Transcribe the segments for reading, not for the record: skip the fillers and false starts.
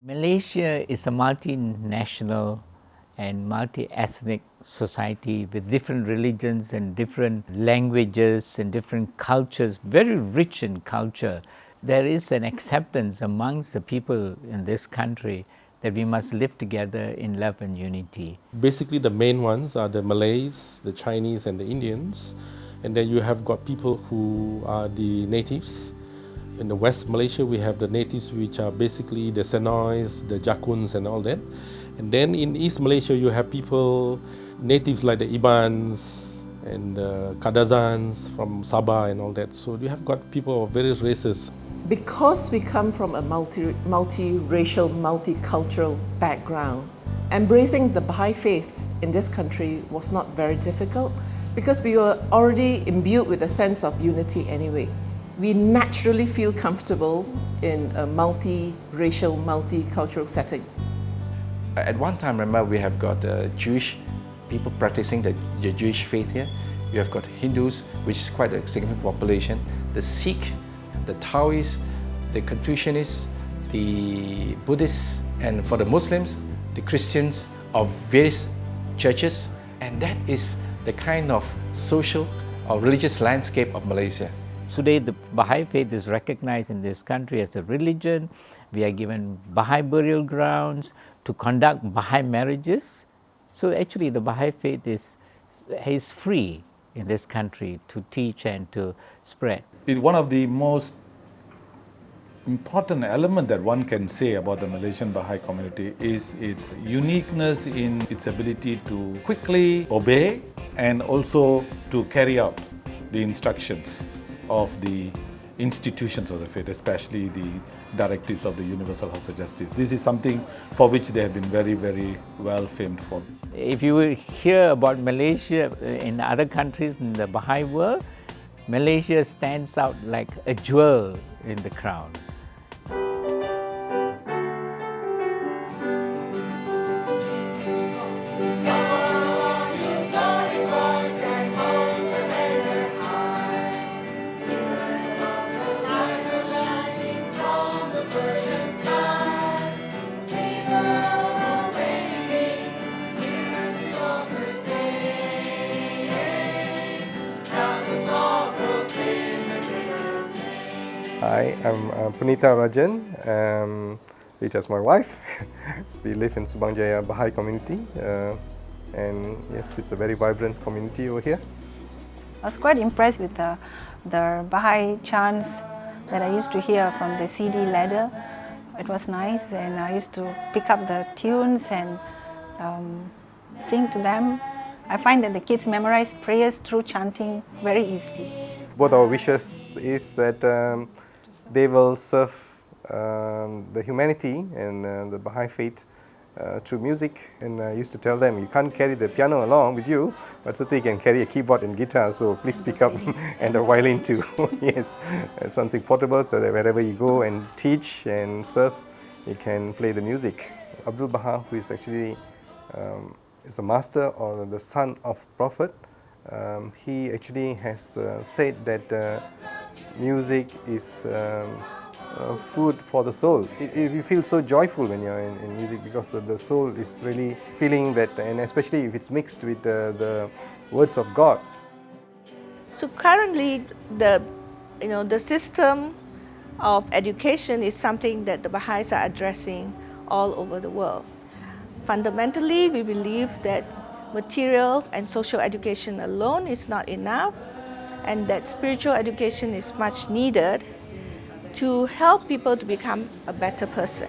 Malaysia is a multinational and multi-ethnic society with different religions and different languages and different cultures, very rich in culture. There is an acceptance amongst the people in this country that we must live together in love and unity. Basically the main ones are the Malays, the Chinese and the Indians, and then you have got people who are the natives. In the West Malaysia we have the natives, which are basically the Senois, the Jakuns and all that. And then in East Malaysia you have people, natives like the Ibans and the Kadazans from Sabah and all that. So you have got people of various races. Because we come from a multi-racial, multicultural background, embracing the Baha'i faith in this country was not very difficult because we were already imbued with a sense of unity anyway. We naturally feel comfortable in a multi-racial, multicultural setting. At one time, remember, we have got Jewish people practicing the Jewish faith here. You have got Hindus, which is quite a significant population, the Sikh, the Taoists, the Confucianists, the Buddhists, and for the Muslims, the Christians of various churches. And that is the kind of social or religious landscape of Malaysia. Today, the Baha'i Faith is recognized in this country as a religion. We are given Baha'i burial grounds to conduct Baha'i marriages. So actually, the Baha'i Faith is free in this country to teach and to spread. One of the most important elements that one can say about the Malaysian Baha'i community is its uniqueness in its ability to quickly obey and also to carry out the instructions of the institutions of the faith, especially the directives of the Universal House of Justice. This is something for which they have been very, very well famed for. If you will hear about Malaysia in other countries in the Baha'i world, Malaysia stands out like a jewel in the crown. Hi, I'm Punita Rajan, which is my wife. We live in Subang Jaya Baha'i Community, and yes, it's a very vibrant community over here. I was quite impressed with the Baha'i chants that I used to hear from the CD ladder. It was nice, and I used to pick up the tunes and sing to them. I find that the kids memorize prayers through chanting very easily. Both our wishes is that they will serve the humanity and the Baha'i faith through music. And I used to tell them, you can't carry the piano along with you, but certainly you can carry a keyboard and guitar, so please pick up and a violin too. Yes, something portable so that wherever you go and teach and serve, you can play the music. Abdul Baha, who is actually is the master or the son of Prophet, he actually has said that music is food for the soul. You feel so joyful when you're in music because the soul is really feeling that, and especially if it's mixed with the words of God. So currently, the system of education is something that the Baha'is are addressing all over the world. Fundamentally, we believe that material and social education alone is not enough, and that spiritual education is much needed to help people to become a better person.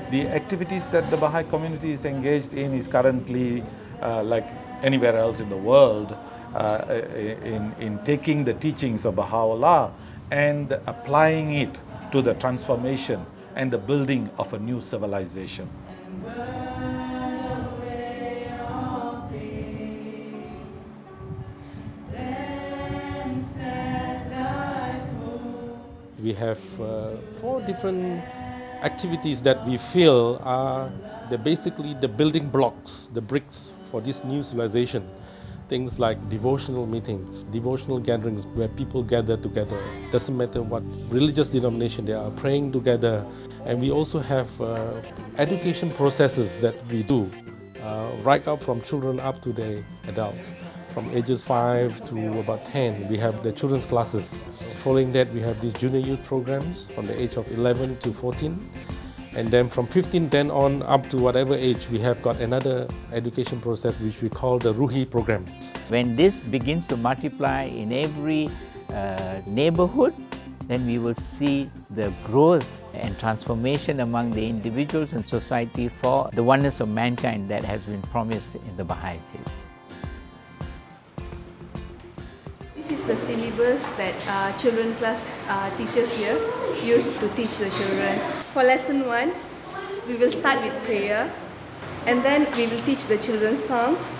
The activities that the Baha'i community is engaged in is currently, like anywhere else in the world, in taking the teachings of Baha'u'llah and applying it to the transformation and the building of a new civilization. We have 4 different activities that we feel are basically the building blocks, the bricks for this new civilization. things like devotional meetings, devotional gatherings where people gather together. Doesn't matter what religious denomination they are, praying together. And we also have education processes that we do, right up from children up to the adults. From ages 5 to about 10, we have the children's classes. Following that, we have these junior youth programs from the age of 11 to 14. And then from 15 then on up to whatever age, we have got another education process which we call the Ruhi programs. When this begins to multiply in every neighborhood, then we will see the growth and transformation among the individuals and society for the oneness of mankind that has been promised in the Baha'i Faith. This is the syllabus that children class teachers here use to teach the children. For lesson 1, we will start with prayer, and then we will teach the children songs,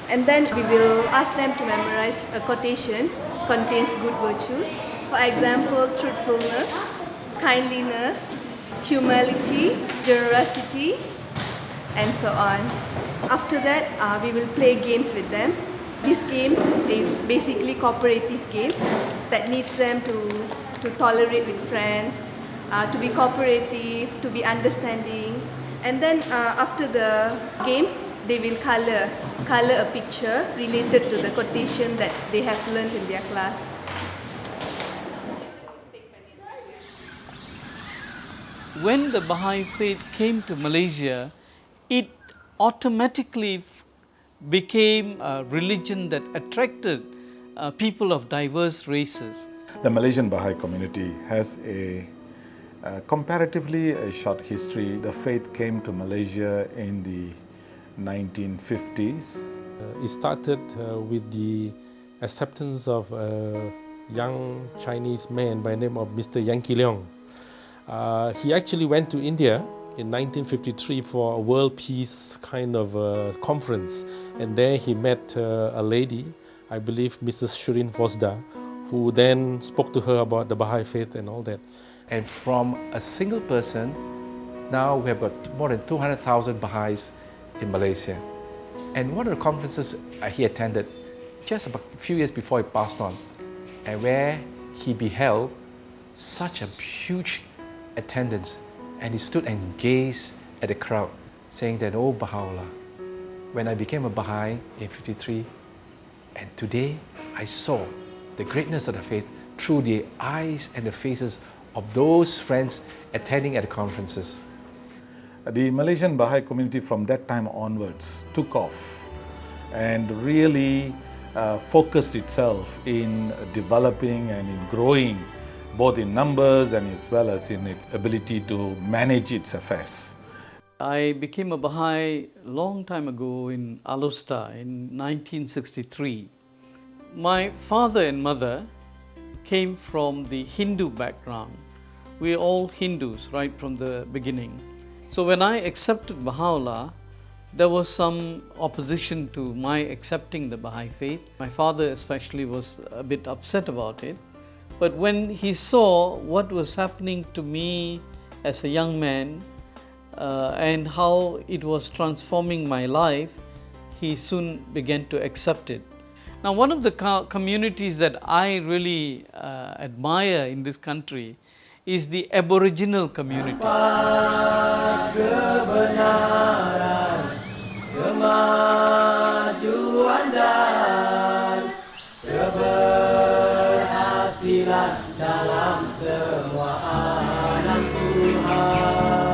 and then we will ask them to memorize a quotation contains good virtues. For example, truthfulness, kindliness, humility, generosity, and so on. After that, we will play games with them. These games is basically cooperative games that needs them to tolerate with friends, to be cooperative, to be understanding. And then after the games, they will color a picture related to the quotation that they have learned in their class. When the Baha'i Faith came to Malaysia, it automatically became a religion that attracted people of diverse races. The Malaysian Baha'i community has a comparatively a short history. The faith came to Malaysia in the 1950s. It started with the acceptance of a young Chinese man by the name of Mr. Yang Ki Leong. He actually went to India in 1953 for a world peace kind of conference, and there he met a lady, I believe Mrs. Shirin Fosda, who then spoke to her about the Baha'i Faith and all that. And from a single person, now we have got more than 200,000 Baha'is in Malaysia. And one of the conferences he attended just about a few years before he passed on, and where he beheld such a huge attendance, and he stood and gazed at the crowd, saying that, "Oh Baha'u'llah, when I became a Baha'i in 53, and today I saw the greatness of the faith through the eyes and the faces of those friends attending at the conferences." The Malaysian Baha'i community from that time onwards took off and really focused itself in developing and in growing, both in numbers and as well as in its ability to manage its affairs. I became a Baha'i a long time ago in Alusta in 1963. My father and mother came from the Hindu background. We're all Hindus right from the beginning. So when I accepted Baha'u'llah, there was some opposition to my accepting the Baha'i Faith. My father especially was a bit upset about it. But when he saw what was happening to me as a young man and how it was transforming my life, he soon began to accept it. Now, one of the communities that I really admire in this country is the Aboriginal community. Dalam semua alam Tuhan.